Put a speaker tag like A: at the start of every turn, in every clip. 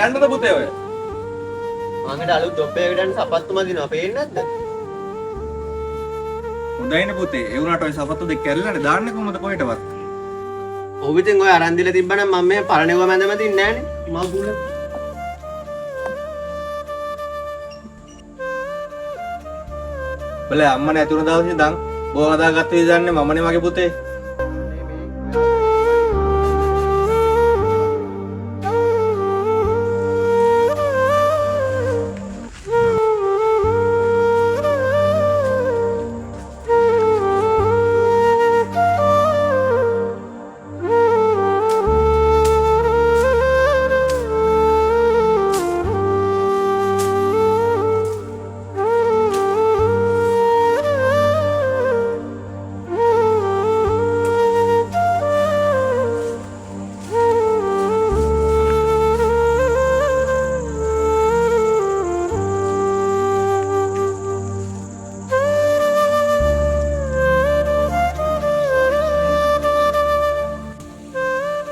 A: යන්නද පුතේ ඔය?
B: මංගට අලුත් ජොබ් එකකට යන්න සපත්තු මදිනවා පේන්නේ නැද්ද?
A: හොඳයිනේ පුතේ. ඒ වුණාට ඔය සපත්තු දෙක කැරිලානේ දාන්නේ කොහමද කොහෙටවත්?
B: ඔව් ඉතින් ඔය අරන් දීලා තිබ්බනම් මම මේ පරණේව මැදම තින්නේ නැහනේ. මම බුල.
A: බල අම්මනේ ඇතුණ දවසේ ඉඳන් බෝ හදාගත්ත විදිහ දන්නේ මමනේ මගේ පුතේ.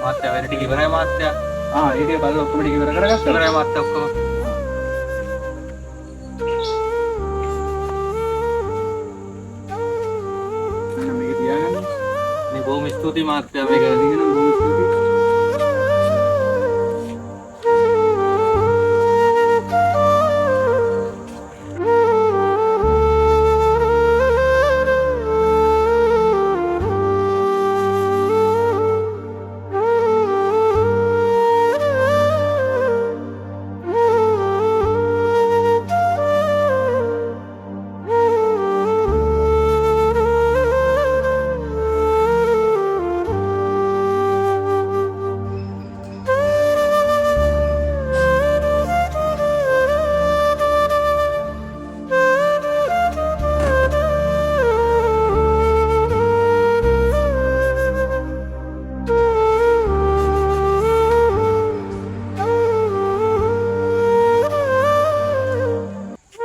C: මාත්‍යා වැඩ ටික ඉවරයි මාත්‍යා.
A: ඒකේ බලලා ඔක්කොම ටික ඉවර කරගත්තා.
C: ඉවරයි මාත්‍යා ඔක්කොම.
A: අන්න මේක තියාගන්න.
C: මේ බොහොම ස්තුතියි මාත්‍යා මේක
A: දිගට නම් බොහොම ස්තුතියි.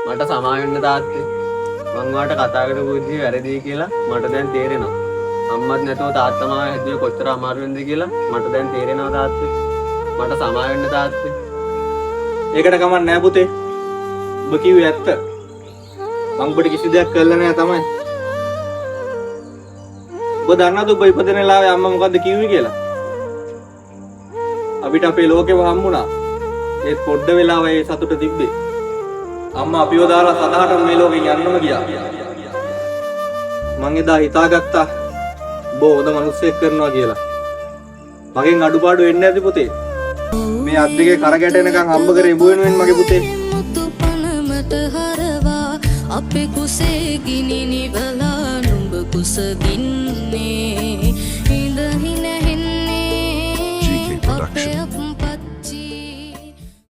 B: මට සමා වෙන්න තාත්තේ. මං ඔයාලට කතා කරපු විදිහ වැරදි කියලා මට දැන් තේරෙනවා. අම්මත් නැතුව තාත්තා මාව හැදුවේ කොච්චර අමාරු වෙනද කියලා මට දැන් තේරෙනවා තාත්තේ. මට සමා වෙන්න තාත්තේ.
A: ඒකට කමක් නැහැ පුතේ. ඔබ කිව්වේ ඇත්ත. මං ඔබට කිසි දෙයක් කළා නෑ තමයි. ඔබ දන්නවද ඔබ ඉපදෙන වෙලාවේ අම්මා මොකද්ද කිව්වේ කියලා? අපිට අපේ ලෝකෙව හම්බුණා. ඒත් පොඩ්ඩ වෙලාව ඒ සතුට තිබ්බේ. අම්මා අපිව දාලා සදාටම මේ ලෝකෙන් යන්නම ගියා. මං එදා හිතාගත්තා ඔබ හොඳ මිනිස්සෙක් කරනවා කියලා. මගෙන් අඩුපාඩු වෙන්නේ නැති පුතේ. මේ අත් දෙකේ කර ගැටෙනකන් හම්බ කරේ ඉබු වෙනුවෙන් මගේ පුතේ.
D: අපේ කුසේ ගිනි නිවලා නුඹ කුසගින්න